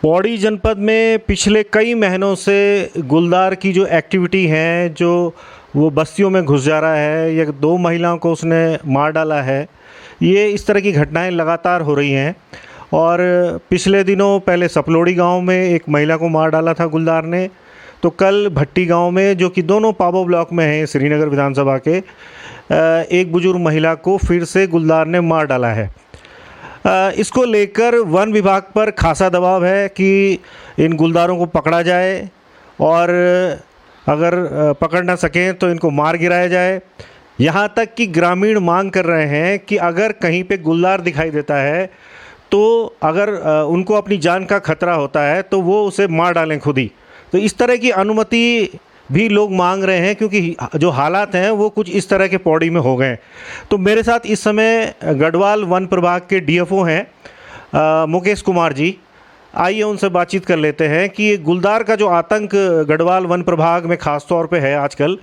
पौड़ी जनपद में पिछले कई महीनों से गुलदार की जो एक्टिविटी है, जो वो बस्तियों में घुस जा रहा है या 2 महिलाओं को उसने मार डाला है, ये इस तरह की घटनाएं लगातार हो रही हैं। और पिछले दिनों पहले सपलोड़ी गांव में एक महिला को मार डाला था गुलदार ने, तो कल भट्टी गांव में, जो कि दोनों पाबो ब्लॉक में है श्रीनगर विधानसभा के, एक बुजुर्ग महिला को फिर से गुलदार ने मार डाला है। इसको लेकर वन विभाग पर खासा दबाव है कि इन गुलदारों को पकड़ा जाए और अगर पकड़ ना सकें तो इनको मार गिराया जाए। यहाँ तक कि ग्रामीण मांग कर रहे हैं कि अगर कहीं पे गुलदार दिखाई देता है तो अगर उनको अपनी जान का खतरा होता है तो वो उसे मार डालें खुद ही। तो इस तरह की अनुमति भी लोग मांग रहे हैं, क्योंकि जो हालात हैं वो कुछ इस तरह के पौड़ी में हो गए। तो मेरे साथ इस समय गढ़वाल वन प्रभाग के डीएफओ हैं मुकेश कुमार जी। आइए उनसे बातचीत कर लेते हैं कि ये गुलदार का जो आतंक गढ़वाल वन प्रभाग में ख़ास तौर पे है आजकल,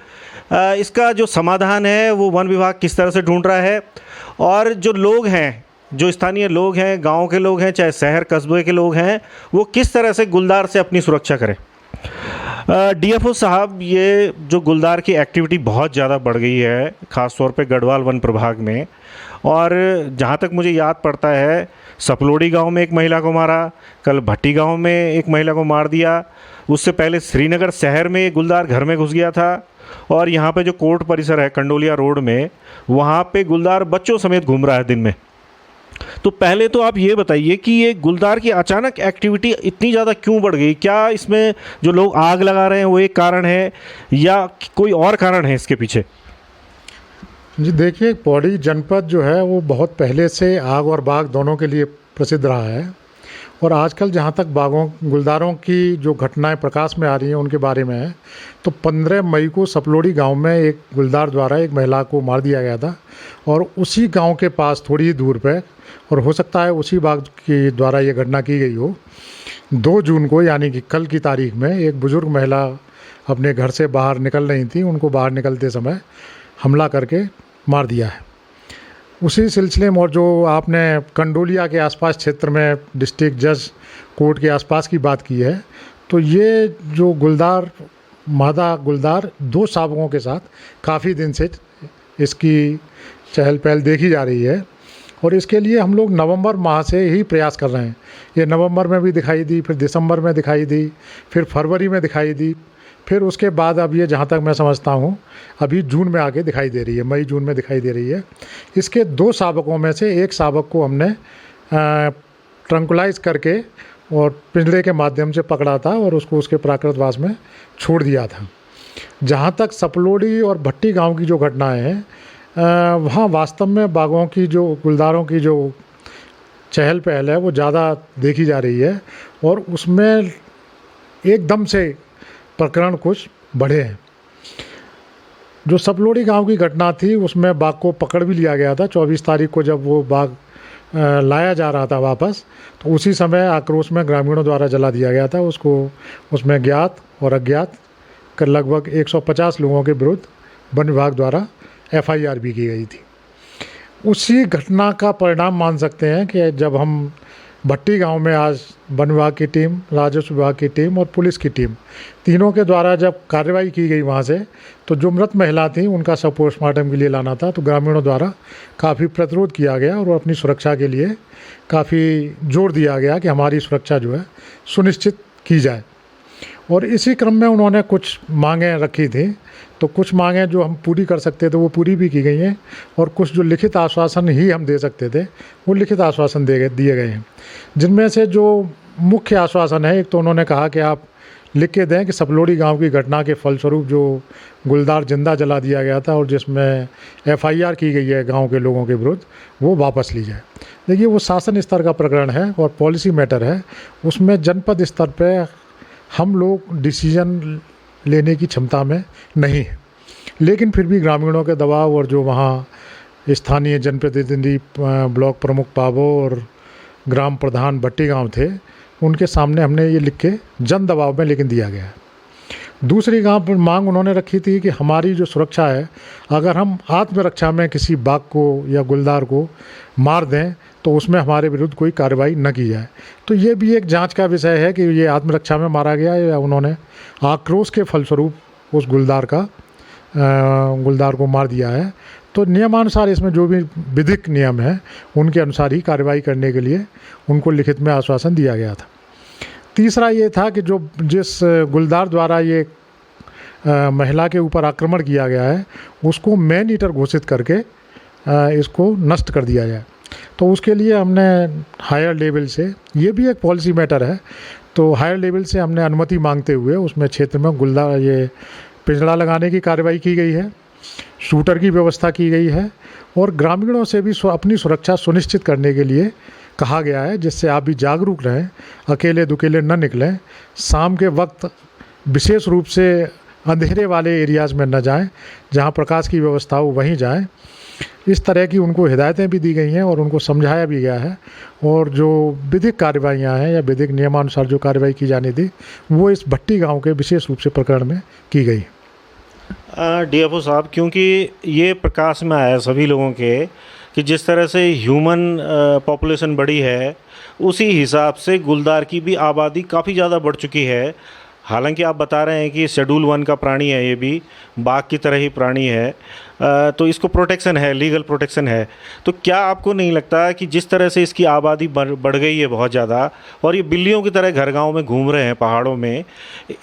इसका जो समाधान है वो वन विभाग किस तरह से ढूंढ रहा है, और जो लोग हैं, जो स्थानीय लोग हैं, गांव के लोग हैं, चाहे शहर कस्बे के लोग हैं, वो किस तरह से गुलदार से अपनी सुरक्षा करें। डीएफओ साहब, ये जो गुलदार की एक्टिविटी बहुत ज़्यादा बढ़ गई है ख़ास तौर पे गढ़वाल वन प्रभाग में, और जहाँ तक मुझे याद पड़ता है सपलोड़ी गांव में एक महिला को मारा, कल भट्टी गांव में एक महिला को मार दिया, उससे पहले श्रीनगर शहर में एक गुलदार घर में घुस गया था, और यहाँ पे जो कोर्ट परिसर है कंडोलिया रोड में, वहाँ पे गुलदार बच्चों समेत घूम रहा है दिन में। तो पहले तो आप ये बताइए कि ये गुलदार की अचानक एक्टिविटी इतनी ज़्यादा क्यों बढ़ गई? क्या इसमें जो लोग आग लगा रहे हैं वो एक कारण है या कोई और कारण है इसके पीछे? जी देखिए, पौड़ी जनपद जो है वो बहुत पहले से आग और बाग दोनों के लिए प्रसिद्ध रहा है, और आजकल जहाँ तक गुलदारों की जो घटनाएं प्रकाश में आ रही हैं उनके बारे में है, तो 15 मई को सपलोड़ी गांव में एक गुलदार द्वारा एक महिला को मार दिया गया था, और उसी गांव के पास थोड़ी ही दूर पे, और हो सकता है उसी बाग के द्वारा ये घटना की गई हो, 2 जून को यानी कि कल की तारीख में एक बुज़ुर्ग महिला अपने घर से बाहर निकल रही थी, उनको बाहर निकलते समय हमला करके मार दिया है। उसी सिलसिले में, और जो आपने कंडोलिया के आसपास क्षेत्र में डिस्ट्रिक्ट जज कोर्ट के आसपास की बात की है, तो ये जो गुलदार, मादा गुलदार 2 शावकों के साथ काफ़ी दिन से इसकी चहल पहल देखी जा रही है, और इसके लिए हम लोग नवंबर माह से ही प्रयास कर रहे हैं। ये नवंबर में भी दिखाई दी, फिर दिसंबर में दिखाई दी, फिर फरवरी में दिखाई दी, फिर उसके बाद अब ये जहाँ तक मैं समझता हूँ अभी जून में आके दिखाई दे रही है, मई जून में दिखाई दे रही है। इसके 2 शावकों में से एक शावक को हमने ट्रंकुलाइज करके और पिंजड़े के माध्यम से पकड़ा था और उसको उसके प्राकृतवास में छोड़ दिया था। जहाँ तक सपलोड़ी और भट्टी गांव की जो घटनाएं हैं, वहाँ वास्तव में बागों की जो गुलदारों की जो चहल पहल है वो ज़्यादा देखी जा रही है, और उसमें एकदम से प्रकरण कुछ बढ़े हैं। जो सपलोड़ी गांव की घटना थी उसमें बाघ को पकड़ भी लिया गया था 24 तारीख को, जब वो बाघ लाया जा रहा था वापस, तो उसी समय आक्रोश में ग्रामीणों द्वारा जला दिया गया था उसको। उसमें ज्ञात और अज्ञात कर लगभग 150 लोगों के विरुद्ध वन विभाग द्वारा FIR भी की गई थी। उसी घटना का परिणाम मान सकते हैं कि जब हम भट्टी गांव में आज वन विभाग की टीम, राजस्व विभाग की टीम और पुलिस की टीम, तीनों के द्वारा जब कार्रवाई की गई वहां से, तो जो मृत महिला थी उनका सब पोस्टमार्टम के लिए लाना था, तो ग्रामीणों द्वारा काफ़ी प्रतिरोध किया गया और अपनी सुरक्षा के लिए काफ़ी जोर दिया गया कि हमारी सुरक्षा जो है सुनिश्चित की जाए। और इसी क्रम में उन्होंने कुछ मांगें रखी थी, तो कुछ मांगें जो हम पूरी कर सकते थे वो पूरी भी की गई हैं, और कुछ जो लिखित आश्वासन ही हम दे सकते थे वो लिखित आश्वासन दिए गए हैं। जिनमें से जो मुख्य आश्वासन है, एक तो उन्होंने कहा कि आप लिख के दें कि सपलोड़ी गांव की घटना के फलस्वरूप जो गुलदार जिंदा जला दिया गया था और जिसमें FIR की गई है गांव के लोगों के विरुद्ध, वो वापस ली जाए। देखिए, वो शासन स्तर का प्रकरण है और पॉलिसी मैटर है, उसमें जनपद स्तर पर हम लोग डिसीजन लेने की क्षमता में नहीं है। लेकिन फिर भी ग्रामीणों के दबाव और जो वहाँ स्थानीय जनप्रतिनिधि, ब्लॉक प्रमुख पाबो और ग्राम प्रधान भट्टी गांव थे, उनके सामने हमने ये लिख के जन दबाव में लेकिन दिया गया है। दूसरी मांग उन्होंने रखी थी कि हमारी जो सुरक्षा है, अगर हम आत्मरक्षा में किसी बाघ को या गुलदार को मार दें तो उसमें हमारे विरुद्ध कोई कार्रवाई न की जाए। तो ये भी एक जांच का विषय है कि ये आत्मरक्षा में मारा गया या उन्होंने आक्रोश के फलस्वरूप उस गुलदार को मार दिया है। तो नियमानुसार इसमें जो भी विधिक नियम है उनके अनुसार ही कार्रवाई करने के लिए उनको लिखित में आश्वासन दिया गया था। तीसरा ये था कि जिस गुलदार द्वारा ये महिला के ऊपर आक्रमण किया गया है उसको मैन ईटर घोषित करके इसको नष्ट कर दिया जाए। तो उसके लिए हमने हायर लेवल से, ये भी एक पॉलिसी मैटर है, तो हायर लेवल से हमने अनुमति मांगते हुए उसमें क्षेत्र में गुलदार ये पिंजड़ा लगाने की कार्रवाई की गई है, शूटर की व्यवस्था की गई है और ग्रामीणों से भी अपनी सुरक्षा सुनिश्चित करने के लिए कहा गया है, जिससे आप भी जागरूक रहें, अकेले दुकेले न निकलें, शाम के वक्त विशेष रूप से अंधेरे वाले एरियाज़ में न जाएं, जहां प्रकाश की व्यवस्था हो वहीं जाएं। इस तरह की उनको हिदायतें भी दी गई हैं और उनको समझाया भी गया है और जो विधिक कार्रवाइयाँ हैं या विधिक नियमानुसार जो कार्रवाई की जानी थी वो इस भट्टी गांव के विशेष रूप से प्रकरण में की गई। डीएफओ साहब, क्योंकि ये प्रकाश में आया सभी लोगों के कि जिस तरह से ह्यूमन पॉपुलेशन बढ़ी है उसी हिसाब से गुलदार की भी आबादी काफ़ी ज़्यादा बढ़ चुकी है। हालांकि आप बता रहे हैं कि शेड्यूल 1 का प्राणी है, ये भी बाघ की तरह ही प्राणी है, तो इसको प्रोटेक्शन है, लीगल प्रोटेक्शन है। तो क्या आपको नहीं लगता कि जिस तरह से इसकी आबादी बढ़ गई है बहुत ज़्यादा और ये बिल्लियों की तरह घर गांव में घूम रहे हैं पहाड़ों में,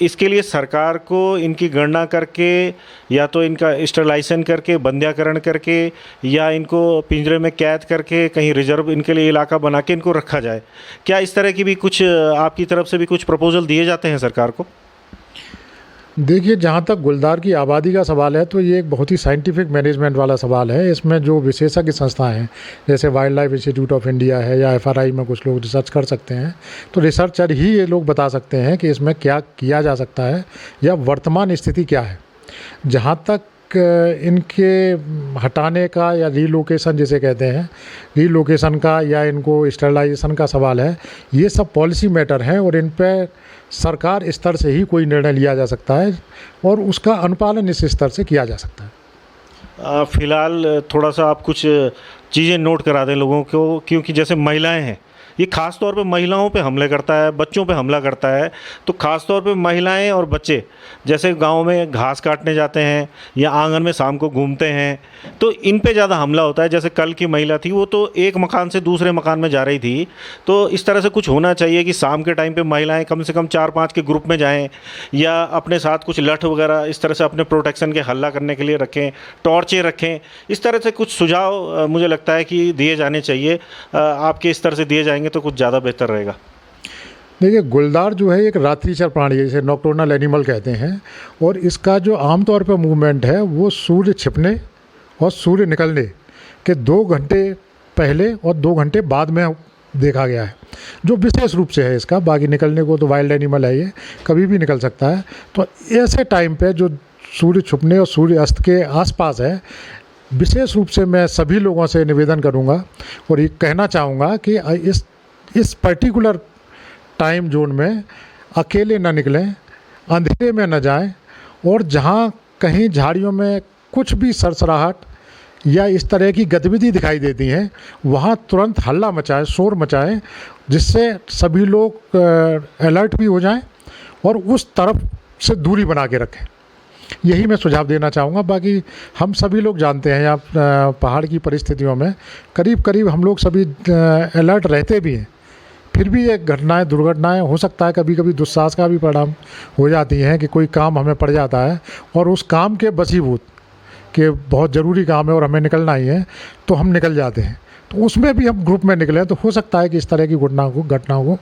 इसके लिए सरकार को इनकी गणना करके या तो इनका स्टरलाइजेशन करके, बंध्याकरण करके या इनको पिंजरे में कैद करके कहीं रिजर्व इनके लिए इलाका बना के इनको रखा जाए? क्या इस तरह की भी कुछ आपकी तरफ से भी कुछ प्रपोजल दिए जाते हैं सरकार को? देखिए, जहाँ तक गुलदार की आबादी का सवाल है तो ये एक बहुत ही साइंटिफिक मैनेजमेंट वाला सवाल है। इसमें जो विशेषज्ञ संस्थाएं हैं जैसे wild life institute of India है या एफआरआई में कुछ लोग रिसर्च कर सकते हैं, तो रिसर्चर ही ये लोग बता सकते हैं कि इसमें क्या किया जा सकता है या वर्तमान स्थिति क्या है। जहाँ तक इनके हटाने का या रीलोकेशन जिसे कहते हैं, रीलोकेशन का या इनको स्टरलाइजेशन का सवाल है, ये सब पॉलिसी मैटर हैं और इन पर सरकार स्तर से ही कोई निर्णय लिया जा सकता है और उसका अनुपालन इस स्तर से किया जा सकता है। फ़िलहाल थोड़ा सा आप कुछ चीज़ें नोट करा दें लोगों को, क्योंकि जैसे महिलाएं हैं, ये ख़ास तौर पे महिलाओं पे हमले करता है, बच्चों पे हमला करता है। तो ख़ास तौर पे महिलाएं और बच्चे जैसे गांव में घास काटने जाते हैं या आंगन में शाम को घूमते हैं, तो इन पे ज़्यादा हमला होता है। जैसे कल की महिला थी, वो तो एक मकान से दूसरे मकान में जा रही थी। तो इस तरह से कुछ होना चाहिए कि शाम के टाइम पे महिलाएं कम से कम 4-5 के ग्रुप में जाएं या अपने साथ कुछ लठ वगैरह इस तरह से अपने प्रोटेक्शन के हल्ला करने के लिए रखें, टॉर्चें रखें। इस तरह से कुछ सुझाव मुझे लगता है कि दिए जाने चाहिए। आपके स्तर से दिए जाएंगे तो कुछ ज़्यादा बेहतर रहेगा। देखिए, गुलदार जो है एक रात्रिचर प्राणी है, जिसे नॉक्टर्नल एनिमल कहते हैं, और इसका जो आमतौर पर मूवमेंट है वो सूर्य छिपने और सूर्य निकलने के 2 घंटे पहले और 2 घंटे बाद में देखा गया है, जो विशेष रूप से है इसका। बाकी निकलने को तो वाइल्ड एनिमल है, ये कभी भी निकल सकता है। तो ऐसे टाइम पे जो सूर्य छुपने और सूर्य अस्त के आसपास है, विशेष रूप से मैं सभी लोगों से निवेदन करूंगा और ये कहना चाहूँगा कि इस पर्टिकुलर टाइम जोन में अकेले न निकलें, अंधेरे में न जाएं और जहां कहीं झाड़ियों में कुछ भी सरसराहट या इस तरह की गतिविधि दिखाई देती हैं वहां तुरंत हल्ला मचाएं, शोर मचाएं, जिससे सभी लोग अलर्ट भी हो जाएं और उस तरफ से दूरी बना के रखें। यही मैं सुझाव देना चाहूँगा। बाकी हम सभी लोग जानते हैं यहाँ पहाड़ की परिस्थितियों में करीब करीब हम लोग सभी अलर्ट रहते भी हैं, फिर भी ये घटनाएं, दुर्घटनाएं हो सकता है कभी कभी दुस्साहस का भी परिणाम हो जाती हैं कि कोई काम हमें पड़ जाता है और उस काम के बसीभूत कि बहुत ज़रूरी काम है और हमें निकलना ही है तो हम निकल जाते हैं। तो उसमें भी हम ग्रुप में निकलें तो हो सकता है कि इस तरह की घटनाओं को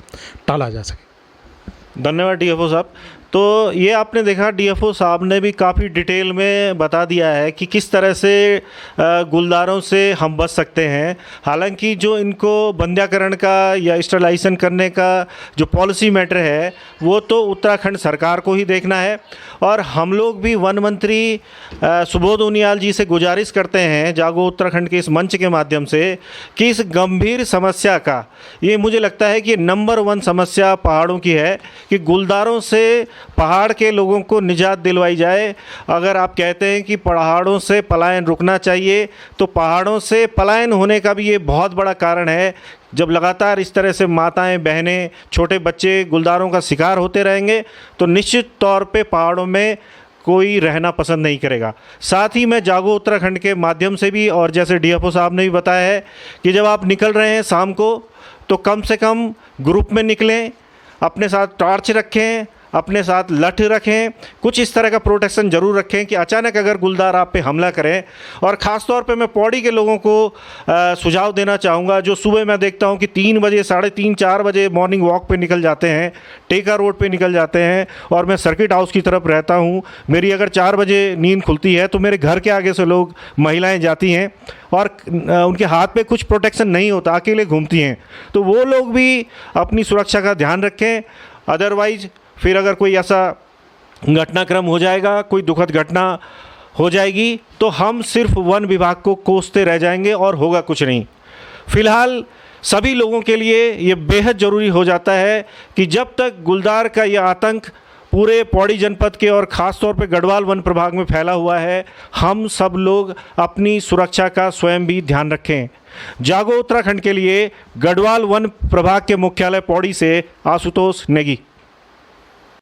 टाला जा सके। धन्यवाद डीएफओ साहब। तो ये आपने देखा, डीएफओ साहब ने भी काफ़ी डिटेल में बता दिया है कि किस तरह से गुलदारों से हम बच सकते हैं। हालांकि जो इनको बंध्याकरण का या स्टरलाइजेशन करने का जो पॉलिसी मैटर है वो तो उत्तराखंड सरकार को ही देखना है और हम लोग भी वन मंत्री सुबोध उनियाल जी से गुजारिश करते हैं जागो उत्तराखंड के इस मंच के माध्यम से कि इस गंभीर समस्या का, ये मुझे लगता है कि नंबर 1 समस्या पहाड़ों की है कि गुलदारों से पहाड़ के लोगों को निजात दिलवाई जाए। अगर आप कहते हैं कि पहाड़ों से पलायन रुकना चाहिए, तो पहाड़ों से पलायन होने का भी ये बहुत बड़ा कारण है। जब लगातार इस तरह से माताएं, बहनें, छोटे बच्चे गुलदारों का शिकार होते रहेंगे तो निश्चित तौर पे पहाड़ों में कोई रहना पसंद नहीं करेगा। साथ ही मैं जागो उत्तराखंड के माध्यम से भी, और जैसे डीएफओ साहब ने भी बताया है कि जब आप निकल रहे हैं शाम को तो कम से कम ग्रुप में निकलें, अपने साथ टॉर्च रखें, अपने साथ लठ रखें, कुछ इस तरह का प्रोटेक्शन ज़रूर रखें कि अचानक अगर गुलदार आप पे हमला करें। और ख़ास तौर पे मैं पौड़ी के लोगों को सुझाव देना चाहूँगा, जो सुबह मैं देखता हूँ कि 3 बजे, 3:30, 4 बजे मॉर्निंग वॉक पे निकल जाते हैं, टेका रोड पे निकल जाते हैं, और मैं सर्किट हाउस की तरफ रहता हूँ। मेरी अगर 4 बजे नींद खुलती है तो मेरे घर के आगे से लोग, महिलाएँ जाती हैं और उनके हाथ पे कुछ प्रोटेक्शन नहीं होता, अकेले घूमती हैं। तो वो लोग भी अपनी सुरक्षा का ध्यान रखें। अदरवाइज़ फिर अगर कोई ऐसा घटनाक्रम हो जाएगा, कोई दुखद घटना हो जाएगी, तो हम सिर्फ वन विभाग को कोसते रह जाएंगे और होगा कुछ नहीं। फ़िलहाल सभी लोगों के लिए ये बेहद ज़रूरी हो जाता है कि जब तक गुलदार का ये आतंक पूरे पौड़ी जनपद के और ख़ास तौर पे गढ़वाल वन प्रभाग में फैला हुआ है, हम सब लोग अपनी सुरक्षा का स्वयं भी ध्यान रखें। जागो उत्तराखंड के लिए गढ़वाल वन प्रभाग के मुख्यालय पौड़ी से आशुतोष नेगी।